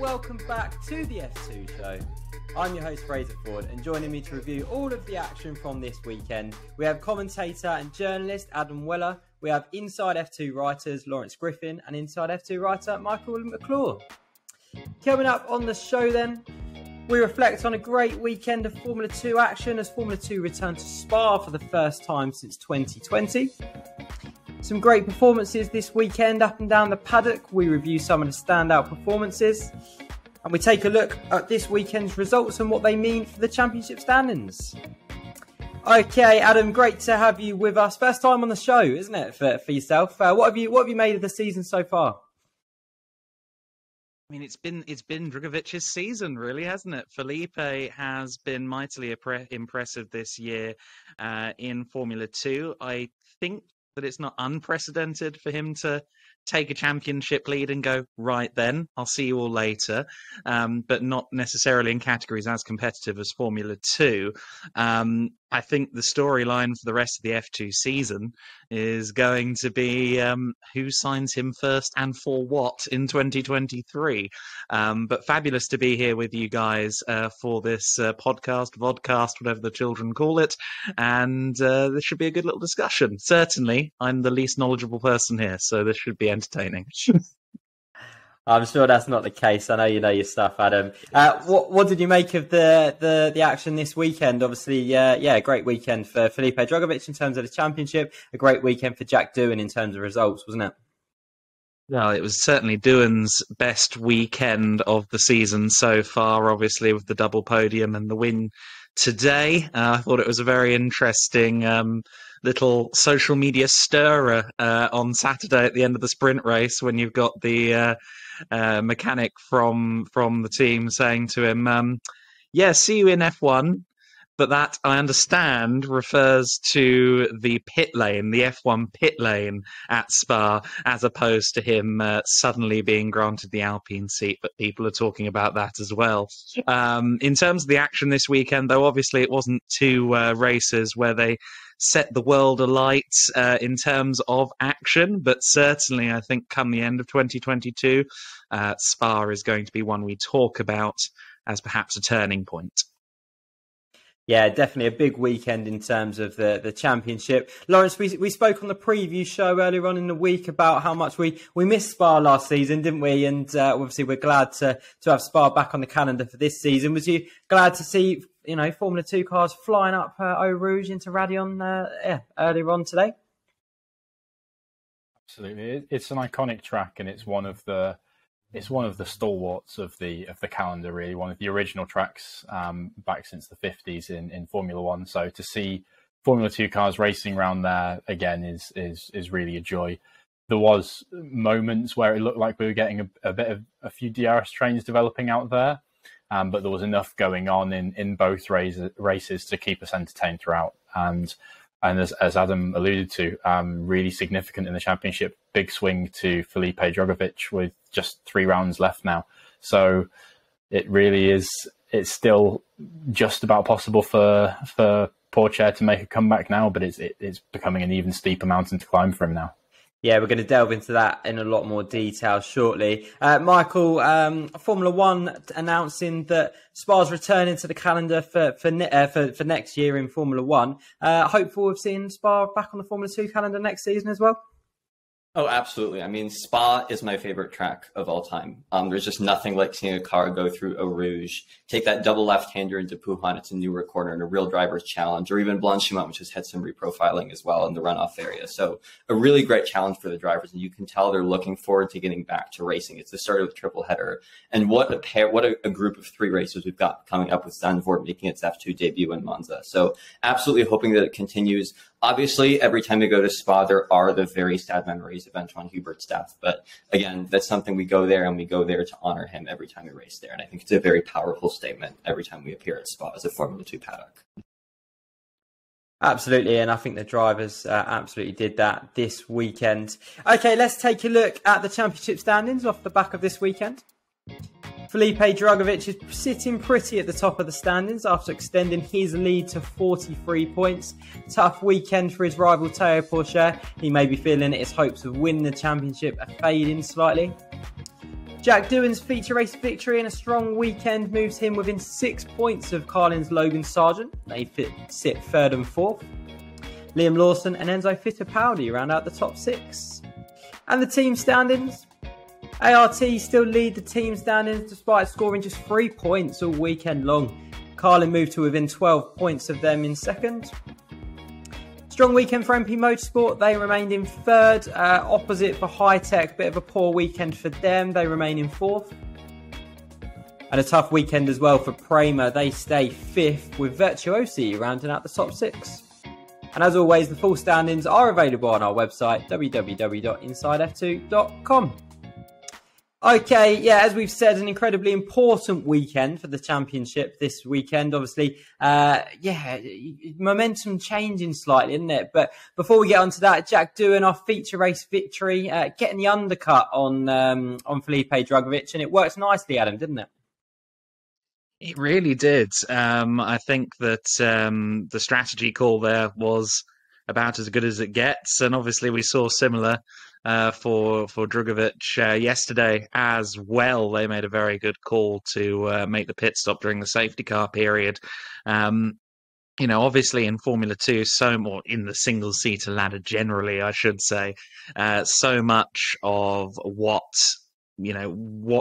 welcome back to the F2 show. I'm your host Fraser Ford, and joining me to review all of the action from this weekend, we have commentator and journalist Adam Weller, we have Inside F2 writers Lawrence Griffin and Inside F2 writer Michael McClure. Coming up on the show then, we reflect on a great weekend of Formula 2 action as Formula 2 returned to Spa for the first time since 2020. Some great performances this weekend up and down the paddock. We review some of the standout performances. And we take a look at this weekend's results and what they mean for the championship standings. Okay, Adam, great to have you with us. First time on the show, isn't it, for yourself? What have you made of the season so far? I mean, it's been Dragovic's season, really, hasn't it? Felipe has been mightily impressive this year in Formula 2. I think that it's not unprecedented for him to take a championship lead and go, right then, I'll see you all later, but not necessarily in categories as competitive as Formula 2. I think the storyline for the rest of the F2 season is going to be who signs him first and for what in 2023. But fabulous to be here with you guys for this podcast, vodcast, whatever the children call it. And this should be a good little discussion. Certainly, I'm the least knowledgeable person here, so this should be entertaining. I'm sure that's not the case. I know you know your stuff, Adam. What did you make of the action this weekend? Obviously, a great weekend for Felipe Drugovich in terms of the championship. A great weekend for Jack Doohan in terms of results, wasn't it? Well, it was certainly Doohan's best weekend of the season so far, obviously, with the double podium and the win today. I thought it was a very interesting little social media stirrer on Saturday at the end of the sprint race when you've got the mechanic from the team saying to him, see you in F1, but that, I understand, refers to the pit lane, the F1 pit lane at Spa, as opposed to him suddenly being granted the Alpine seat, but people are talking about that as well. In terms of the action this weekend, though, obviously it wasn't two races where they set the world alight in terms of action, but certainly I think come the end of 2022, Spa is going to be one we talk about as perhaps a turning point. Yeah, definitely a big weekend in terms of the championship. Lawrence, we spoke on the preview show earlier on in the week about how much we missed Spa last season, didn't we? And obviously we're glad to have Spa back on the calendar for this season. Was you glad to see, Formula 2 cars flying up Eau Rouge into Radion earlier on today? Absolutely. It's an iconic track, and it's one of the stalwarts of the calendar, really, one of the original tracks back since the 50s in Formula 1. So to see Formula 2 cars racing around there again is really a joy. There was moments where it looked like we were getting a few DRS trains developing out there, but there was enough going on in both races to keep us entertained throughout. And as Adam alluded to, really significant in the championship, big swing to Felipe Drugovich with just 3 rounds left now. So it really is, it's still just about possible for Porsche to make a comeback now, but it's becoming an even steeper mountain to climb for him now. Yeah, we're going to delve into that in a lot more detail shortly. Michael, Formula 1 announcing that Spa's returning to the calendar for next year in Formula 1. Hopeful of seeing Spa back on the Formula 2 calendar next season as well? Oh, absolutely. I mean, Spa is my favorite track of all time. There's just nothing like seeing a car go through Eau Rouge, take that double left-hander into Pouhon. It's a newer corner and a real driver's challenge, or even Blanchimont, which has had some reprofiling as well in the runoff area. So a really great challenge for the drivers, and you can tell they're looking forward to getting back to racing. It's the start of a triple header, and what a group of 3 races we've got coming up, with Zandvoort making its F2 debut in Monza. So absolutely hoping that it continues. Obviously, every time we go to Spa, there are the very sad memories of Anthoine Hubert's death. But again, that's something we go there, and we go there to honor him every time we race there. And I think it's a very powerful statement every time we appear at Spa as a Formula 2 paddock. Absolutely, and I think the drivers absolutely did that this weekend. Okay, let's take a look at the championship standings off the back of this weekend. Felipe Drugovich is sitting pretty at the top of the standings after extending his lead to 43 points. Tough weekend for his rival Théo Pourchaire. He may be feeling his hopes of winning the championship are fading slightly. Jack Doohan's feature race victory and a strong weekend moves him within 6 points of Carlin's Logan Sergeant. They sit third and fourth. Liam Lawson and Enzo Fittipaldi round out the top 6. And the team standings. ART still lead the team standings despite scoring just 3 points all weekend long. Carlin moved to within 12 points of them in second. Strong weekend for MP Motorsport. They remained in third. Opposite for High Tech. Bit of a poor weekend for them. They remain in fourth. And a tough weekend as well for Prema. They stay fifth with Virtuosi rounding out the top 6. And as always, the full standings are available on our website, www.insidef2.com. Okay, yeah, as we've said, an incredibly important weekend for the championship this weekend. Obviously, momentum changing slightly, isn't it? But before we get onto that, Jack Doohan, our feature race victory, getting the undercut on Felipe Drugovich, and it worked nicely, Adam, didn't it? It really did. I think that the strategy call there was about as good as it gets, and obviously we saw similar for Drugovich yesterday as well. They made a very good call to make the pit stop during the safety car period. Obviously in Formula 2, so more in the single-seater ladder generally, I should say, so much of what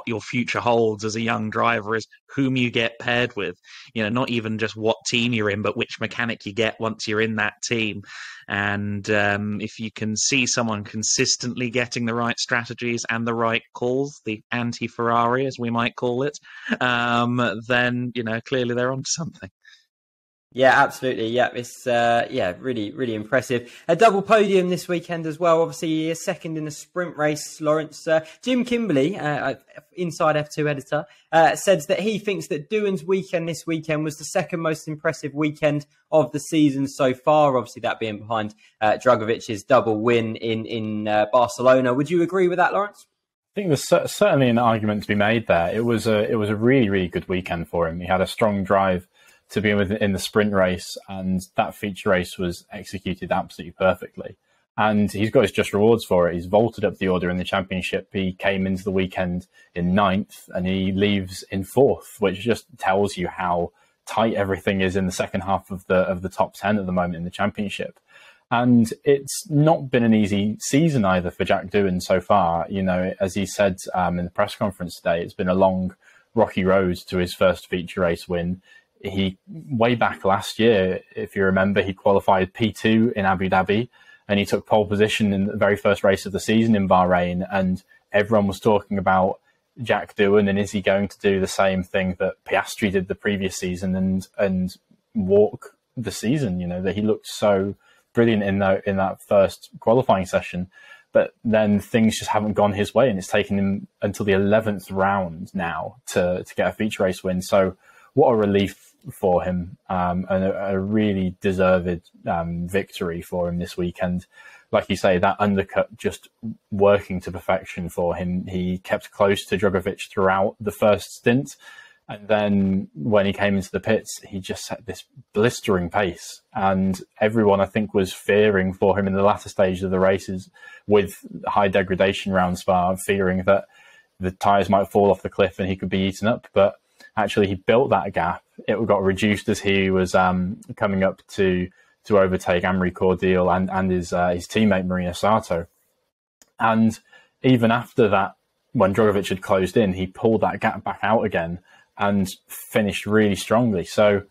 your future holds as a young driver is whom you get paired with, not even just what team you're in, but which mechanic you get once you're in that team. And if you can see someone consistently getting the right strategies and the right calls, the anti-Ferrari, as we might call it, then, clearly they're onto something. Yeah, absolutely. Yeah, it's really, really impressive. A double podium this weekend as well. Obviously, he is second in the sprint race. Lawrence, Jim Kimberley, Inside F2 editor, says that he thinks that Doohan's weekend this weekend was the second most impressive weekend of the season so far. Obviously, that being behind Drugovich's double win in Barcelona. Would you agree with that, Lawrence? I think there's certainly an argument to be made there. It was a really, really good weekend for him. He had a strong drive to be in the sprint race, and that feature race was executed absolutely perfectly. And he's got his just rewards for it. He's vaulted up the order in the championship. He came into the weekend in 9th, and he leaves in 4th, which just tells you how tight everything is in the second half of the top 10 at the moment in the championship. And it's not been an easy season either for Jack Doohan so far. As he said in the press conference today, it's been a long, rocky road to his first feature race win. He, way back last year, if you remember, he qualified P2 in Abu Dhabi, and he took pole position in the very first race of the season in Bahrain, and everyone was talking about Jack Doohan, and is he going to do the same thing that Piastri did the previous season and walk the season? That he looked so brilliant in that first qualifying session, but then things just haven't gone his way, and it's taken him until the 11th round now to get a feature race win. So what a relief for him, and a really deserved victory for him this weekend. Like you say, that undercut just working to perfection for him. He kept close to Drugovich throughout the first stint, and then when he came into the pits, he just set this blistering pace, and everyone, I think, was fearing for him in the latter stage of the races with high degradation round Spa, fearing that the tyres might fall off the cliff and he could be eaten up. But actually, he built that gap. It got reduced as he was coming up to overtake Amaury Cordial and his teammate Marina Sato. And even after that, when Drugovich had closed in, he pulled that gap back out again and finished really strongly. So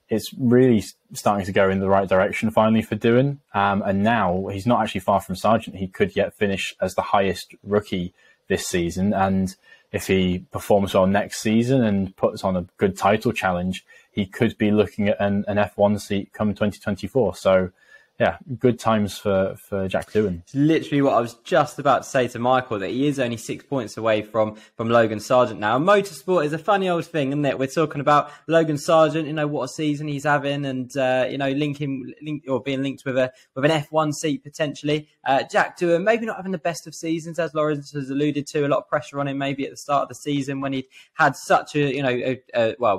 it's really starting to go in the right direction finally for Doohan. And now he's not actually far from Sargent. He could yet finish as the highest rookie this season. And if he performs well next season and puts on a good title challenge, he could be looking at an F1 seat come 2024. So, yeah, good times for Jack Doohan. It's literally what I was just about to say to Michael, that he is only 6 points away from Logan Sergeant now. And motorsport is a funny old thing, isn't it? We're talking about Logan Sergeant, what a season he's having, and being linked with an F1 seat potentially. Jack Doohan maybe not having the best of seasons, as Lawrence has alluded to. A lot of pressure on him maybe at the start of the season when he'd had such a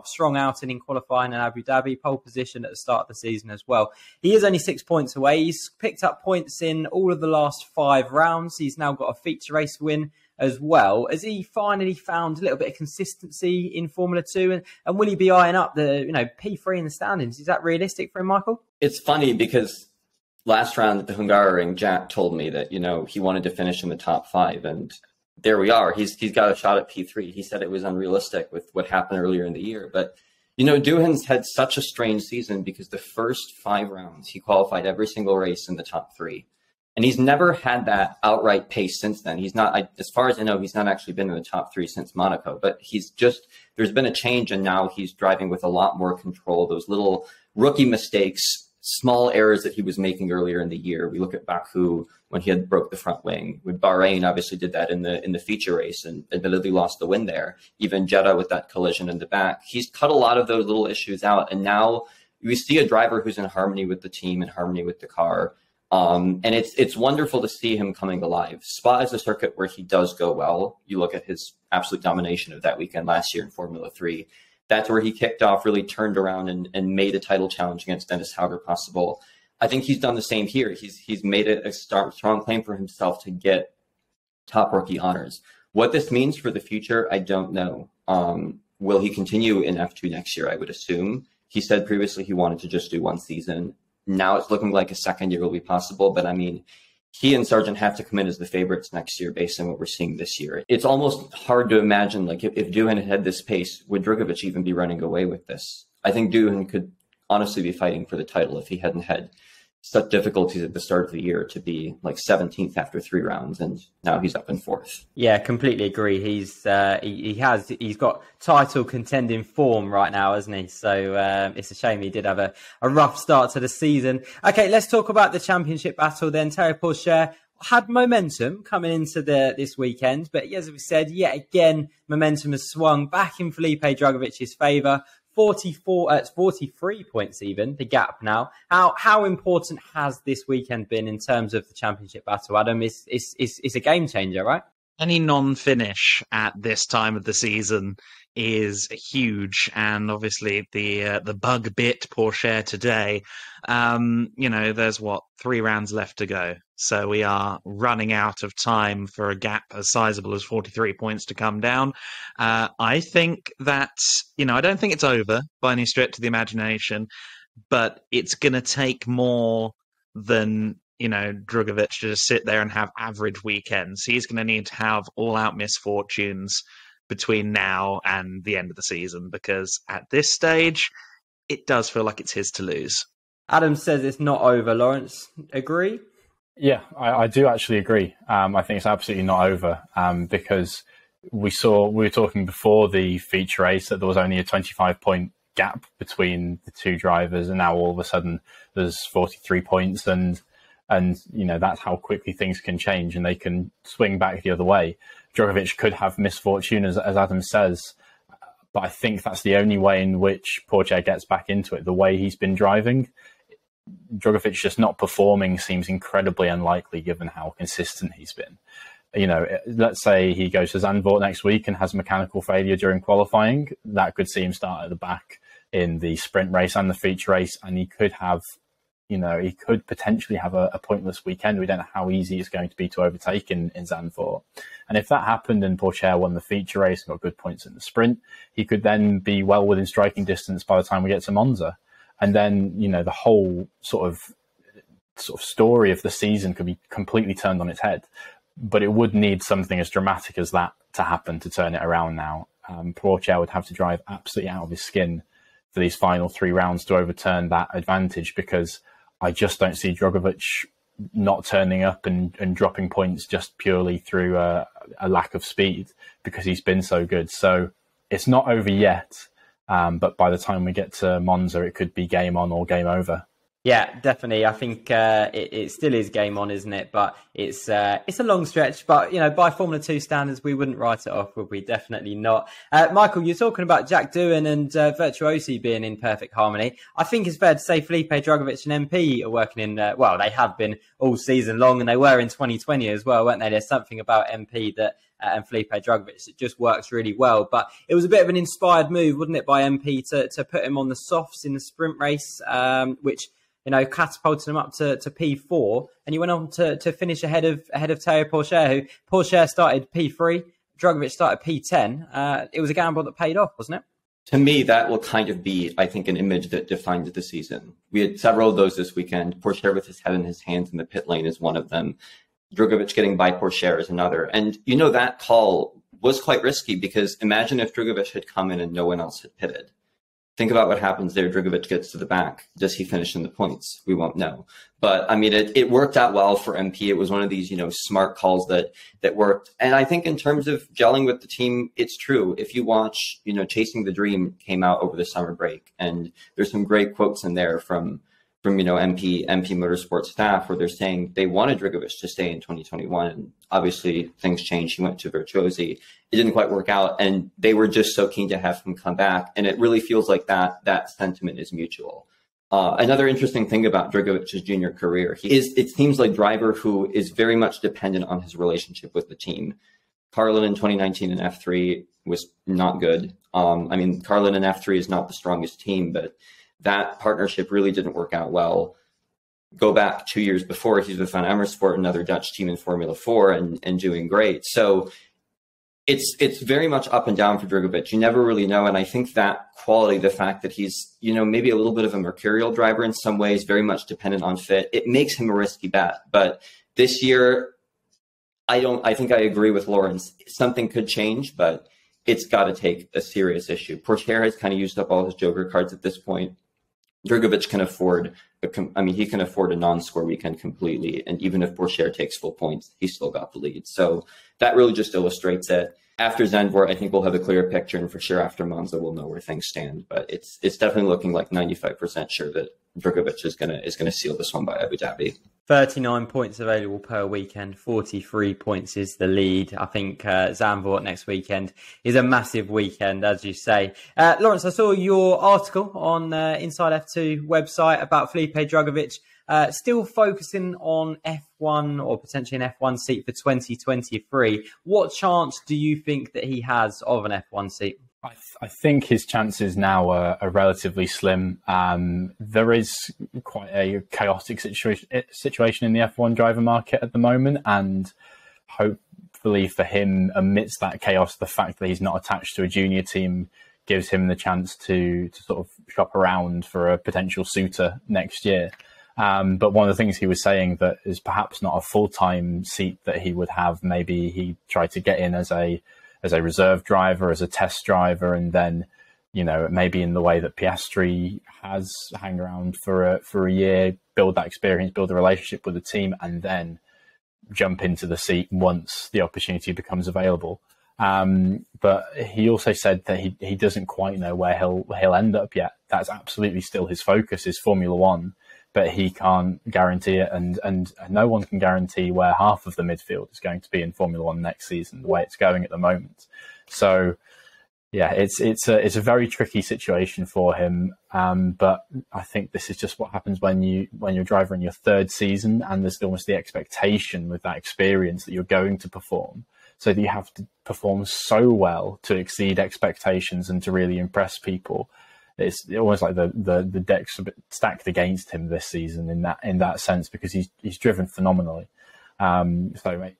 strong outing in qualifying in Abu Dhabi, pole position at the start of the season as well. He is only 6 points away. He's picked up points in all of the last 5 rounds. He's now got a feature race win as well. Has he finally found a little bit of consistency in Formula 2? And will he be eyeing up the P3 in the standings? Is that realistic for him, Michael? It's funny because last round at the Hungaroring, Jack told me that, he wanted to finish in the top 5. And there we are. He's got a shot at P3. He said it was unrealistic with what happened earlier in the year. But, Doohan's had such a strange season because the first 5 rounds, he qualified every single race in the top 3. And he's never had that outright pace since then. He's not, as far as I know, he's not actually been in the top 3 since Monaco. But there's been a change, and now he's driving with a lot more control. Those little rookie mistakes, small errors that he was making earlier in the year. We look at Baku when he had broke the front wing. With Bahrain, obviously did that in the feature race and admittedly lost the win there. Even Jeddah with that collision in the back. He's cut a lot of those little issues out, and now we see a driver who's in harmony with the team, in harmony with the car. And it's wonderful to see him coming alive. Spa is a circuit where he does go well. You look at his absolute domination of that weekend last year in Formula 3. That's where he kicked off, really turned around and made a title challenge against Dennis Hauger possible. I think he's done the same here. He's made it a strong claim for himself to get top rookie honors. What this means for the future, I don't know. Will he continue in F2 next year? I would assume. He said previously he wanted to just do 1 season. Now it's looking like a second year will be possible. But I mean, he and Sargent have to come in as the favorites next year based on what we're seeing this year. It's almost hard to imagine, like, if Doohan had this pace, would Drugovich even be running away with this? I think Doohan could honestly be fighting for the title if he hadn't had such difficulties at the start of the year to be like 17th after 3 rounds, and now he's up in 4th. Yeah, completely agree. He's got title contending form right now, hasn't he? So it's a shame he did have a rough start to the season. Okay, let's talk about the championship battle then. Terry Pourchaire had momentum coming into this weekend, but as we said, yet again, momentum has swung back in Felipe Drugovich's favour. 43 points even, the gap now. How important has this weekend been in terms of the championship battle, Adam? It's a game changer, right? Any non-finish at this time of the season is huge, and obviously the bug bit Pourchaire today. There's 3 rounds left to go, so we are running out of time for a gap as sizable as 43 points to come down. I think that I don't think it's over by any stretch of the imagination, but it's going to take more than Drugovich to just sit there and have average weekends. He's going to need to have all-out misfortunes between now and the end of the season, because at this stage, it does feel like it's his to lose. Adam says it's not over. Lawrence, agree? Yeah, I do actually agree. I think it's absolutely not over because we were talking before the feature race that there was only a 25-point gap between the 2 drivers, and now all of a sudden there's 43 points, and that's how quickly things can change, and they can swing back the other way. Drugovich could have misfortune, as Adam says, but I think that's the only way in which Pourchaire gets back into it. The way he's been driving, Drugovich just not performing seems incredibly unlikely given how consistent he's been. Let's say he goes to Zandvoort next week and has mechanical failure during qualifying. That could see him start at the back in the sprint race and the feature race, and he could potentially have a pointless weekend. We don't know how easy it's going to be to overtake in Zandvoort. And if that happened and Pourchaire won the feature race and got good points in the sprint, he could then be well within striking distance by the time we get to Monza. And then, the whole sort of story of the season could be completely turned on its head. But it would need something as dramatic as that to happen to turn it around now. Pourchaire would have to drive absolutely out of his skin for these final 3 rounds to overturn that advantage, because I just don't see Drugovich not turning up and dropping points just purely through a lack of speed, because he's been so good. So it's not over yet, but by the time we get to Monza, it could be game on or game over. Yeah, definitely. I think it still is game on, isn't it? But it's a long stretch. But, by Formula 2 standards, we wouldn't write it off, would we? Definitely not. Michael, you're talking about Jack Doohan and Virtuosi being in perfect harmony. I think it's fair to say Felipe Drugovich and MP are working in, they have been all season long, and they were in 2020 as well, weren't they? There's something about MP that and Felipe Drugovich that just works really well. But it was a bit of an inspired move, wasn't it, by MP to put him on the softs in the sprint race, which catapulting him up to P4, and he went on to finish ahead of Théo Pourchaire, who Pourchaire started P3, Drugovich started P10. It was a gamble that paid off, wasn't it? To me, that will kind of be, I think, an image that defined the season. We had several of those this weekend. Pourchaire with his head in his hands in the pit lane is one of them. Drugovich getting by Pourchaire is another. And, that call was quite risky, because imagine if Drugovich had come in and no one else had pitted. Think about what happens there. Drugovich gets to the back. Does he finish in the points? We won't know. But it worked out well for MP. It was one of these, smart calls that worked. And I think in terms of gelling with the team, it's true. If you watch, Chasing the Dream came out over the summer break, and there's some great quotes in there from MP Motorsport staff, where they're saying they wanted Drugovich to stay in 2021. And obviously things changed. He went to Virtuosi. It didn't quite work out, and they were just so keen to have him come back. And it really feels like that sentiment is mutual. Another interesting thing about Drugovich's junior career, it seems like driver who is very much dependent on his relationship with the team. Carlin in 2019 in F3 was not good. Carlin in F3 is not the strongest team, but that partnership really didn't work out well. Go back 2 years before, he's with Van Amersfoort, another Dutch team in Formula 4, and doing great. So it's very much up and down for Drugovich. You never really know. And I think that quality, the fact that he's, maybe a little bit of a mercurial driver in some ways, very much dependent on fit, it makes him a risky bet. But this year, I think I agree with Lawrence. Something could change, but it's got to take a serious issue. Pourchaire has kind of used up all his Joker cards at this point. Drugovich can afford a non-score weekend completely. And even if Pourchaire takes full points, he's still got the lead. So that really just illustrates it. After Zandvoort, I think we'll have a clearer picture, and for sure after Monza, we'll know where things stand. But it's definitely looking like 95% sure that Drugovich is gonna seal this one by Abu Dhabi. 39 points available per weekend, 43 points is the lead. I think Zandvoort next weekend is a massive weekend, as you say. Lawrence, I saw your article on Inside F2 website about Felipe Drugovich, still focusing on F1 or potentially an F1 seat for 2023. What chance do you think that he has of an F1 seat? I think his chances now are relatively slim. There is quite a chaotic situation in the F1 driver market at the moment, and hopefully for him, amidst that chaos, the fact that he's not attached to a junior team gives him the chance to sort of shop around for a potential suitor next year. But one of the things he was saying that is perhaps not a full-time seat that he would have, maybe he tried to get in as a reserve driver, as a test driver, and then, maybe in the way that Piastri has, hang around for a year, build that experience, build a relationship with the team, and then jump into the seat once the opportunity becomes available. But he also said that he doesn't quite know where he'll end up yet. That's absolutely still his focus, is Formula One, but he can't guarantee it, and no one can guarantee where half of the midfield is going to be in Formula One next season, the way it's going at the moment. So yeah, it's a very tricky situation for him. But I think this is just what happens when you're a driver in your third season, and there's almost the expectation with that experience that you're going to perform. So that you have to perform so well to exceed expectations and to really impress people. It's almost like the deck's a bit stacked against him this season in that sense, because he's driven phenomenally. So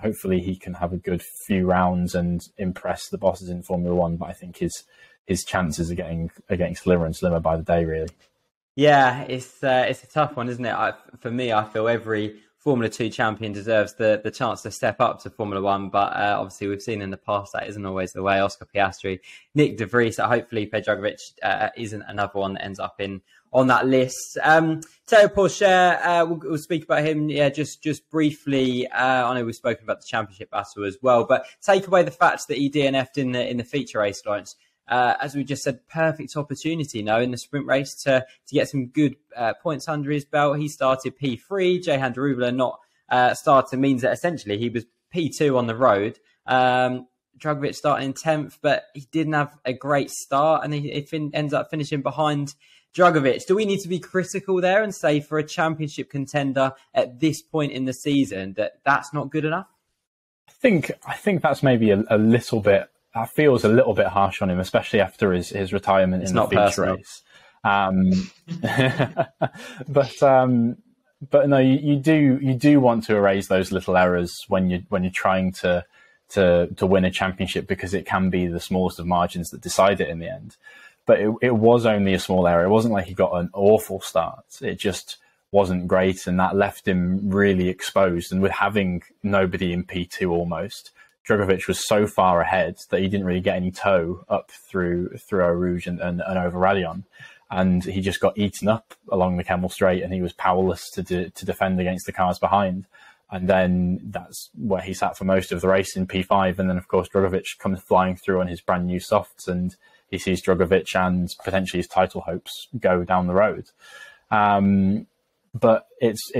hopefully he can have a good few rounds and impress the bosses in Formula One. But I think his chances are getting slimmer and slimmer by the day, really. Yeah, it's a tough one, isn't it? For me, I feel every Formula 2 champion deserves the chance to step up to Formula 1, but obviously we've seen in the past that isn't always the way. Oscar Piastri, Nick De Vries, hopefully Pedro Rich isn't another one that ends up on that list. Théo Pourchaire, we'll speak about him just briefly. I know we've spoken about the championship battle as well, but take away the fact that he DNF'd in the feature race, Lawrence. As we just said, perfect opportunity now in the sprint race to get some good points under his belt. He started P3. Jehan Darubala not starting means that essentially he was P2 on the road. Drugovich starting in 10th, but he didn't have a great start, and he ends up finishing behind Drugovich. Do we need to be critical there and say for a championship contender at this point in the season that's not good enough? I think that's maybe a little bit. That feels a little bit harsh on him, especially after his retirement in the feature race. But no, you do want to erase those little errors when you're trying to win a championship, because it can be the smallest of margins that decide it in the end. But it was only a small error. It wasn't like he got an awful start. It just wasn't great, and that left him really exposed. And with having nobody in P2 almost, Drugovich was so far ahead that he didn't really get any toe up through Eau Rouge and over Raidillon. And he just got eaten up along the Kemmel Straight, and he was powerless to defend against the cars behind. And then that's where he sat for most of the race in P5. And then, of course, Drugovich comes flying through on his brand new softs, and he sees Drugovich and potentially his title hopes go down the road. But it's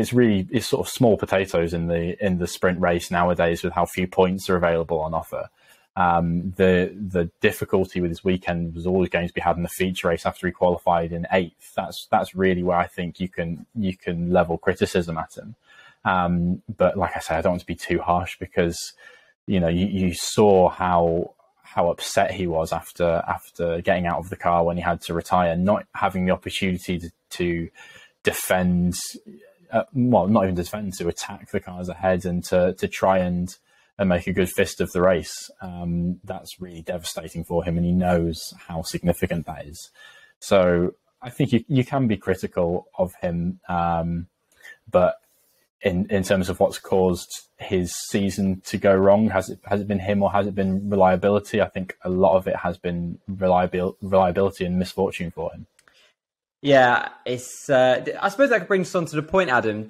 sort of small potatoes in the sprint race nowadays with how few points are available on offer. The difficulty with his weekend was always going to be had in the feature race after he qualified in 8th. That's really where I think you can level criticism at him. But like I said, I don't want to be too harsh, because you saw how upset he was after getting out of the car when he had to retire, not having the opportunity to defend, not even defend, to attack the cars ahead and to try and make a good fist of the race. That's really devastating for him, and he knows how significant that is. So I think you can be critical of him, but in terms of what's caused his season to go wrong, has it been him or has it been reliability? I think a lot of it has been reliability and misfortune for him. Yeah, it's. I suppose that brings us on to the point, Adam.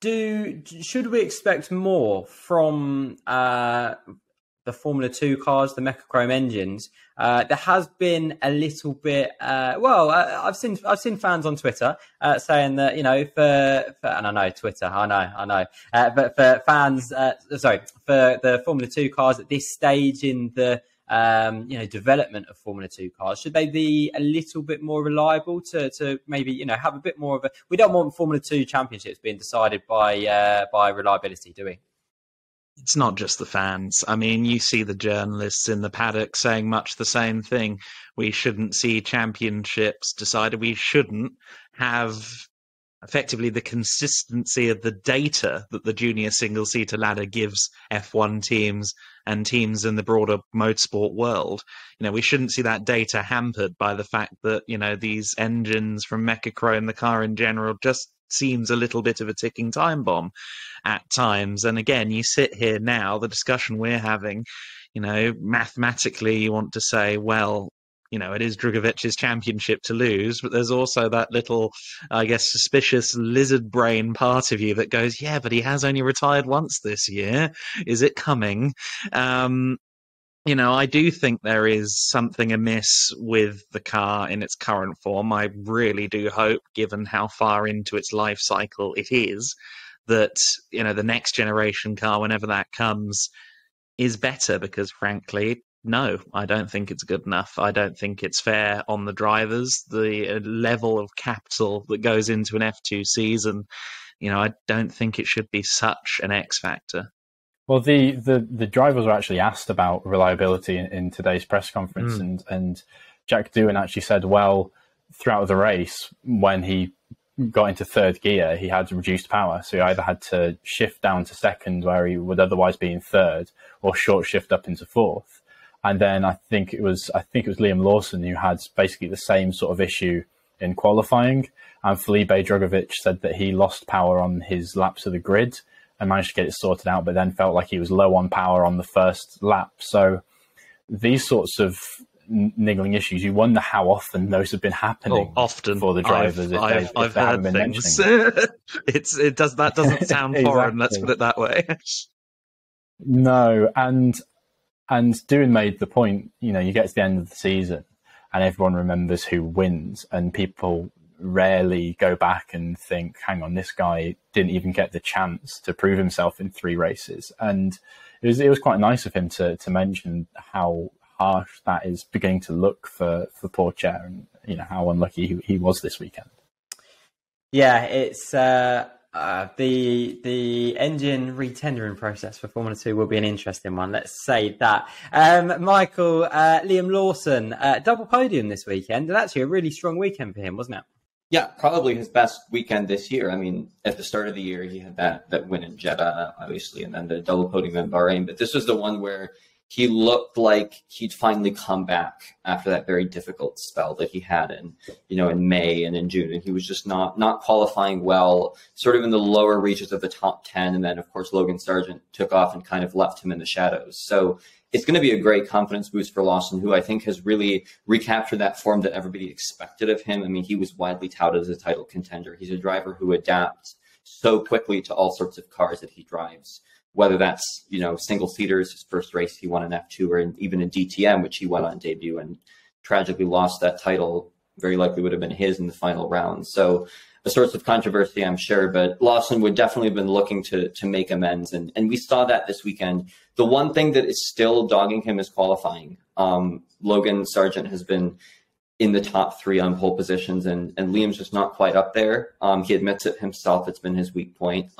Should we expect more from the Formula 2 cars, the Mechachrome engines? There has been a little bit. I've seen fans on Twitter saying that, and I know Twitter, I know, but for fans, for the Formula 2 cars at this stage in the development of Formula 2 cars, should they be a little bit more reliable to maybe have a bit more of a? We don't want Formula 2 championships being decided by reliability, do we? It's not just the fans. I mean, you see the journalists in the paddock saying much the same thing. We shouldn't see championships decided. We shouldn't have effectively the consistency of the data that the junior single-seater ladder gives F1 teams and teams in the broader motorsport world. We shouldn't see that data hampered by the fact that, these engines from Mechachrome, the car in general, just seems a little bit of a ticking time bomb at times. And again, you sit here now, the discussion we're having, mathematically you want to say, well, it is Drugovich's championship to lose, but there's also that little, I guess, suspicious lizard brain part of you that goes, yeah, but he has only retired once this year. Is it coming? I do think there is something amiss with the car in its current form. I really do hope, given how far into its life cycle it is, that, the next generation car, whenever that comes, is better, because frankly, no, I don't think it's good enough. I don't think it's fair on the drivers. The level of capital that goes into an F2 season, I don't think it should be such an X factor. Well, the drivers were actually asked about reliability in today's press conference, and Jack Doohan actually said, well, throughout the race, when he got into third gear, he had reduced power, so he either had to shift down to second where he would otherwise be in third, or short shift up into fourth. And then I think it was Liam Lawson who had basically the same sort of issue in qualifying, and Felipe Drugovich said that he lost power on his laps of the grid and managed to get it sorted out, but then felt like he was low on power on the first lap. So these sorts of niggling issues, you wonder how often those have been happening often for the drivers. I've heard things. That doesn't sound foreign. Let's put it that way. No, and Doohan made the point. You get to the end of the season, and everyone remembers who wins, and people rarely go back and think, hang on, this guy didn't even get the chance to prove himself in 3 races. And it was quite nice of him to mention how harsh that is beginning to look for Pourchaire, and how unlucky he was this weekend. Yeah, it's The engine retendering process for Formula 2 will be an interesting one. Let's say that. Michael, Liam Lawson, double podium this weekend, and actually a really strong weekend for him, wasn't it? Yeah, probably his best weekend this year. I mean, at the start of the year, he had that win in Jeddah, obviously, and then the double podium in Bahrain. But this was the one where he looked like he'd finally come back after that very difficult spell that he had in May and in June. And he was just not qualifying well, sort of in the lower reaches of the top 10. And then, of course, Logan Sergeant took off and kind of left him in the shadows. So it's going to be a great confidence boost for Lawson, who I think has really recaptured that form that everybody expected of him. I mean, he was widely touted as a title contender. He's a driver who adapts so quickly to all sorts of cars that he drives, whether that's, single seaters, his first race he won in F2, or even in DTM, which he won on debut and tragically lost that title, very likely would have been his in the final round. So a source of controversy, I'm sure, but Lawson would definitely have been looking to make amends. And we saw that this weekend. The one thing that is still dogging him is qualifying. Logan Sergeant has been in the top 3 on pole positions, and Liam's just not quite up there. He admits it himself. It's been his weak point.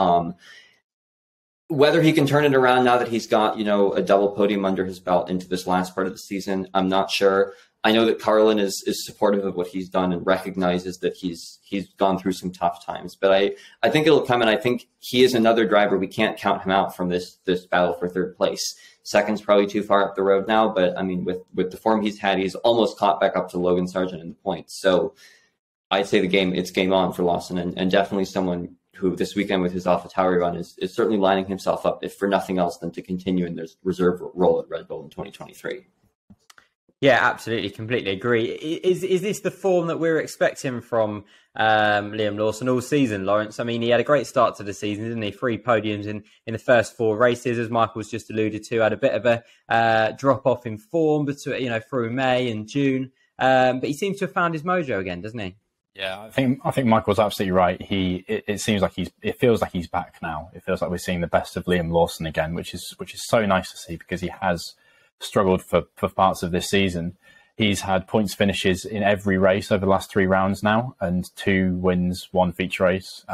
Whether he can turn it around now that he's got, a double podium under his belt into this last part of the season, I'm not sure. I know that Carlin is supportive of what he's done and recognizes that he's gone through some tough times. But I think it'll come, and I think he is another driver. We can't count him out from this battle for third place. Second's probably too far up the road now, but I mean, with the form he's had, he's almost caught back up to Logan Sergeant in the points. So I'd say it's game on for Lawson, and definitely someone who this weekend with his AlphaTauri run is certainly lining himself up, if for nothing else than to continue in this reserve role at Red Bull in 2023. Yeah, absolutely. Completely agree. Is this the form that we're expecting from Liam Lawson all season, Lawrence? I mean, he had a great start to the season, didn't he? 3 podiums in the first 4 races, as Michael's just alluded to. Had a bit of a drop off in form between, through May and June. But he seems to have found his mojo again, doesn't he? Yeah, I think Michael's absolutely right. It seems like it feels like he's back now. It feels like we're seeing the best of Liam Lawson again, which is so nice to see, because he has struggled for parts of this season. He's had points finishes in every race over the last 3 rounds now, and 2 wins, 1 feature race,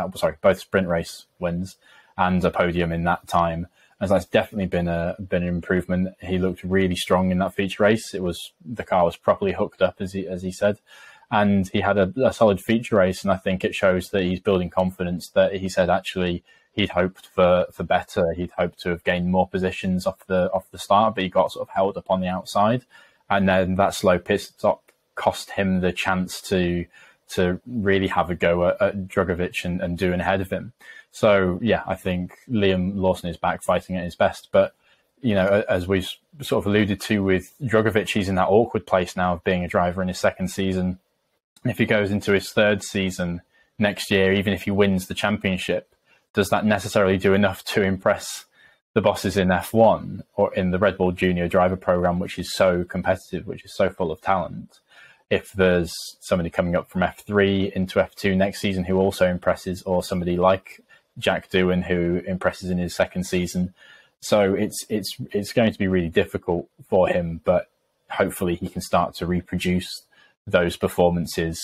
both sprint race wins, and a podium in that time. And that's definitely been an improvement. He looked really strong in that feature race. The car was properly hooked up, as he said, and he had a solid feature race. And I think it shows that he's building confidence. That he said actually he'd hoped for better. He'd hoped to have gained more positions off the start, but he got sort of held up on the outside. And then that slow pit stop cost him the chance to really have a go at Drugovich and doing ahead of him. So, yeah, I think Liam Lawson is back fighting at his best. But, as we've sort of alluded to with Drugovich, he's in that awkward place now of being a driver in his second season. And if he goes into his third season next year, even if he wins the championship, does that necessarily do enough to impress the bosses in F1 or in the Red Bull Junior Driver Program, which is so competitive, which is so full of talent? If there's somebody coming up from F3 into F2 next season who also impresses, or somebody like Jack Doohan who impresses in his second season. So it's going to be really difficult for him, but hopefully he can start to reproduce those performances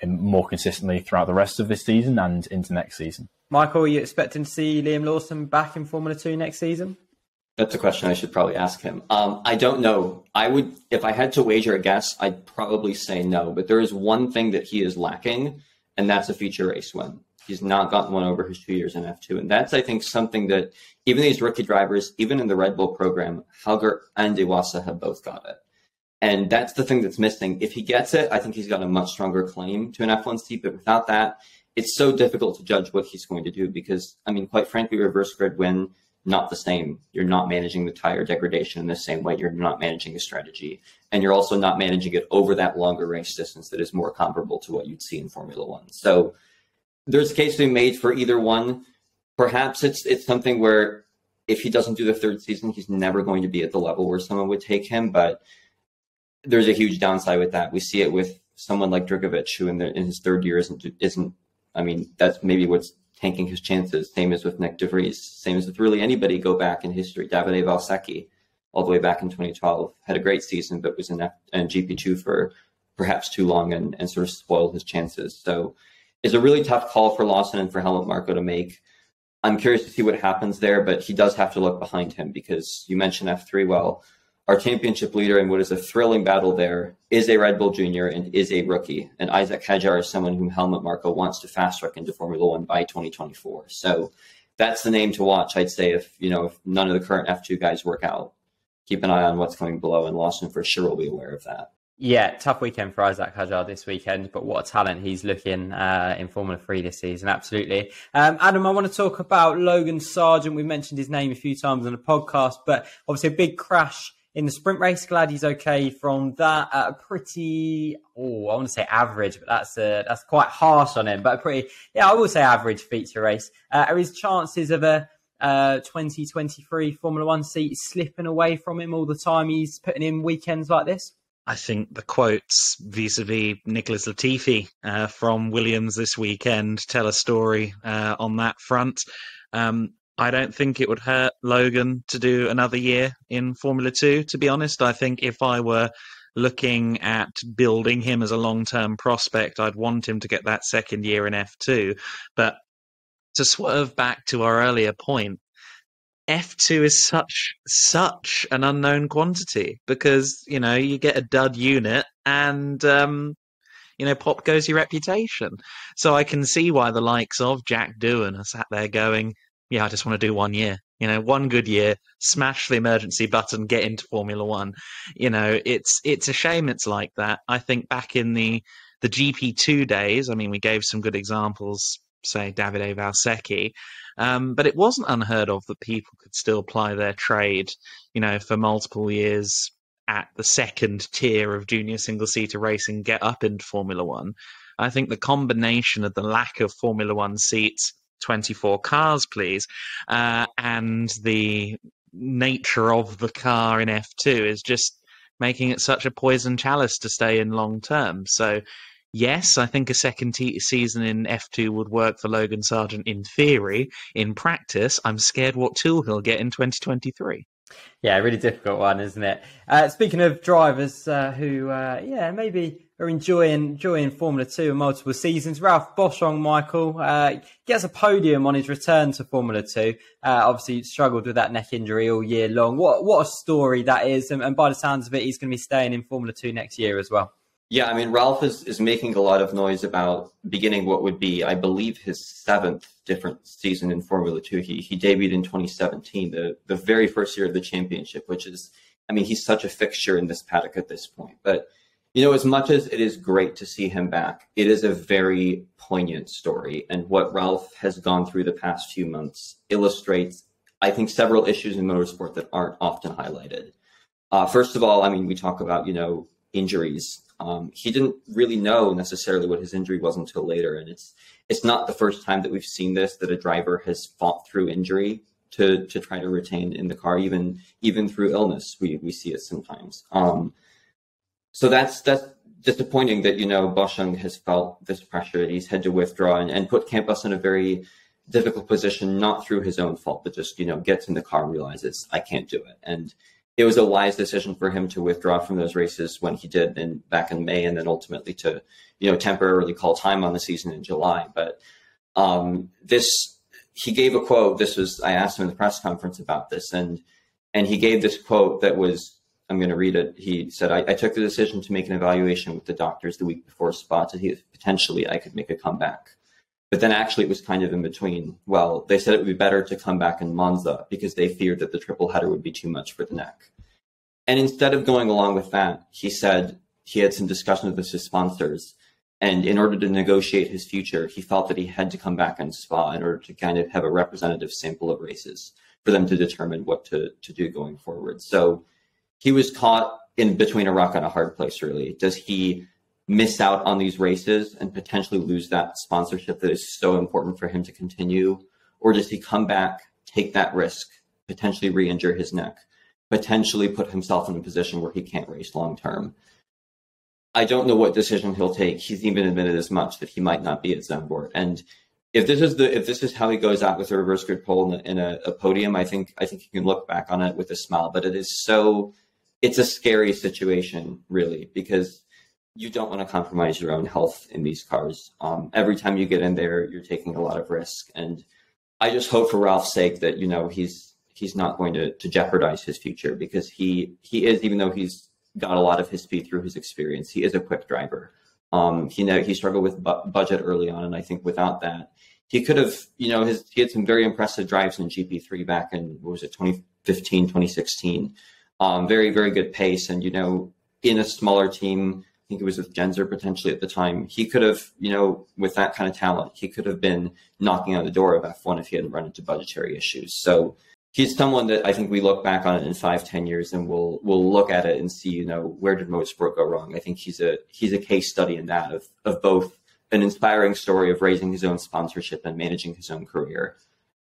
more consistently throughout the rest of this season and into next season. Michael, are you expecting to see Liam Lawson back in Formula 2 next season? That's a question I should probably ask him. I don't know. If I had to wager a guess, I'd probably say no. But there is one thing that he is lacking, and that's a feature race win. He's not gotten one over his 2 years in F2. And that's, I think, something that even these rookie drivers, even in the Red Bull program, Hauger and Iwasa have both got it. And that's the thing that's missing. If he gets it, I think he's got a much stronger claim to an F1 seat. But without that, it's so difficult to judge what he's going to do because, I mean, quite frankly, reverse grid win, not the same. You're not managing the tire degradation in the same way. You're not managing the strategy. And you're also not managing it over that longer race distance that is more comparable to what you'd see in Formula One. So there's a case to be made for either one. Perhaps it's something where if he doesn't do the third season, he's never going to be at the level where someone would take him. But there's a huge downside with that. We see it with someone like Drugovich, who in his third year isn't. I mean, that's maybe what's tanking his chances. Same as with Nick De Vries. Same as with really anybody go back in history. Davide Valsecchi, all the way back in 2012, had a great season, but was in GP2 for perhaps too long and sort of spoiled his chances. So is a really tough call for Lawson and for Helmut Marko to make. I'm curious to see what happens there, but he does have to look behind him because you mentioned F3. Well, our championship leader in what is a thrilling battle there is a Red Bull Junior and is a rookie. And Isaac Hadjar is someone whom Helmut Marko wants to fast track into Formula One by 2024. So that's the name to watch, I'd say, if none of the current F2 guys work out. Keep an eye on what's coming below, and Lawson for sure will be aware of that. Yeah, tough weekend for Isaac Hadjar this weekend, but what a talent he's looking in Formula 3 this season, absolutely. Adam, I want to talk about Logan Sergeant. We mentioned his name a few times on the podcast, but obviously a big crash in the sprint race. Glad he's okay from that. A pretty, I want to say average, but that's quite harsh on him, but a pretty, I will say average feature race. Are his chances of a 2023 Formula 1 seat slipping away from him all the time he's putting in weekends like this? I think the quotes vis-a-vis Nicholas Latifi from Williams this weekend tell a story on that front. I don't think it would hurt Logan to do another year in Formula 2, to be honest. I think if I were looking at building him as a long-term prospect, I'd want him to get that second year in F2. But to swerve back to our earlier point, F2 is such an unknown quantity because, you get a dud unit and, pop goes your reputation. So I can see why the likes of Jack Doohan are sat there going, I just want to do 1 year. One good year, smash the emergency button, get into Formula One. It's a shame it's like that. I think back in the GP2 days, we gave some good examples, say Davide Valsecchi, but it wasn't unheard of that people could still ply their trade, for multiple years at the second tier of junior single-seater racing, get up into Formula One. I think the combination of the lack of Formula One seats, 24 cars, please, and the nature of the car in F2 is just making it such a poison chalice to stay in long term. So, yes, I think a second season in F2 would work for Logan Sergeant in theory. In practice, I'm scared what tool he'll get in 2023. Yeah, really difficult one, isn't it? Speaking of drivers who, maybe are enjoying Formula 2 in multiple seasons, Ralph Boschung, Michael, gets a podium on his return to Formula 2. Obviously, struggled with that neck injury all year long. What a story that is. And by the sounds of it, he's going to be staying in Formula 2 next year as well. Yeah, Ralph is making a lot of noise about beginning what would be, I believe, his 7th different season in Formula 2. He debuted in 2017, the very first year of the championship, which is, he's such a fixture in this paddock at this point. But, as much as it is great to see him back, it is a very poignant story. And what Ralph has gone through the past few months illustrates, I think, several issues in motorsport that aren't often highlighted. First of all, we talk about, injuries. He didn't really know necessarily what his injury was until later. And it's not the first time that we've seen this, that a driver has fought through injury to try to retain in the car, even through illness. We see it sometimes. So that's disappointing that, Boschung has felt this pressure, that he's had to withdraw and put Campos in a very difficult position, not through his own fault, but just, gets in the car and realizes, I can't do it. And it was a wise decision for him to withdraw from those races when he did back in May, and then ultimately to, temporarily call time on the season in July. But he gave a quote. I asked him in the press conference about this, and he gave this quote that was, I'm going to read it. He said, I took the decision to make an evaluation with the doctors the week before Spa to see if potentially I could make a comeback. But then actually it was kind of in between. Well, they said it would be better to come back in Monza because they feared that the triple header would be too much for the neck. And instead of going along with that, he said he had some discussions with his sponsors. And in order to negotiate his future, he felt that he had to come back in Spa in order to kind of have a representative sample of races for them to determine what to do going forward. So he was caught in between a rock and a hard place, really. Does he miss out on these races and potentially lose that sponsorship that is so important for him to continue? Or does he come back, take that risk, potentially re-injure his neck, potentially put himself in a position where he can't race long term? I don't know what decision he'll take. He's even admitted as much that he might not be at Zandvoort. And if this is how he goes out with a reverse grid pole in a podium, I think he can look back on it with a smile. But it's a scary situation, really, because you don't want to compromise your own health in these cars. Every time you get in there, you're taking a lot of risk. And I just hope for Ralph's sake that, he's not going to jeopardize his future, because he is, even though he's got a lot of his speed through his experience, he is a quick driver. He struggled with budget early on. And I think without that, he could have, he had some very impressive drives in GP3 back in, 2015, 2016. Very, very good pace. And, in a smaller team, I think it was with Genzer potentially at the time, he could have, with that kind of talent, he could have been knocking on the door of F1 if he hadn't run into budgetary issues. So he's someone that I think we look back on it in 5-10 years and we'll look at it and see, where did Motorsport go wrong? I think he's a case study in that of both an inspiring story of raising his own sponsorship and managing his own career,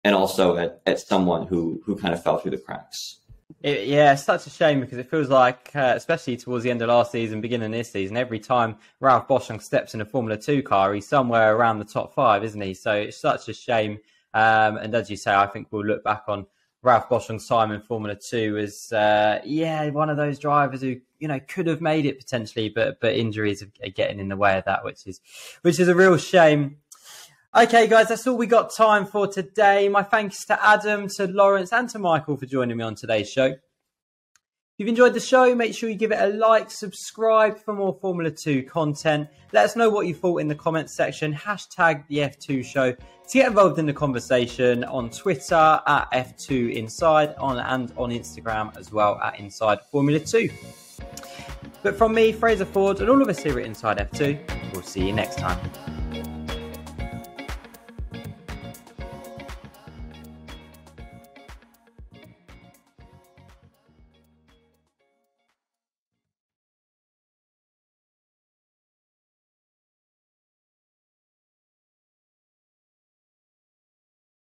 and also at someone who kind of fell through the cracks. It's such a shame, because it feels like, especially towards the end of last season, beginning of this season, every time Ralph Boschung steps in a Formula 2 car, he's somewhere around the top 5, isn't he? So it's such a shame. And as you say, I think we'll look back on Ralph Boschung's time in Formula 2 as, one of those drivers who, could have made it potentially, but injuries are getting in the way of that, which is a real shame. Okay, guys, that's all we got time for today. My thanks to Adam, to Lawrence, and to Michael for joining me on today's show. If you've enjoyed the show, make sure you give it a like, subscribe for more Formula 2 content. Let us know what you thought in the comments section. Hashtag the F2 show to get involved in the conversation on Twitter at F2 Inside and on Instagram as well at Inside Formula 2. But from me, Fraser Ford, and all of us here at Inside F2, we'll see you next time.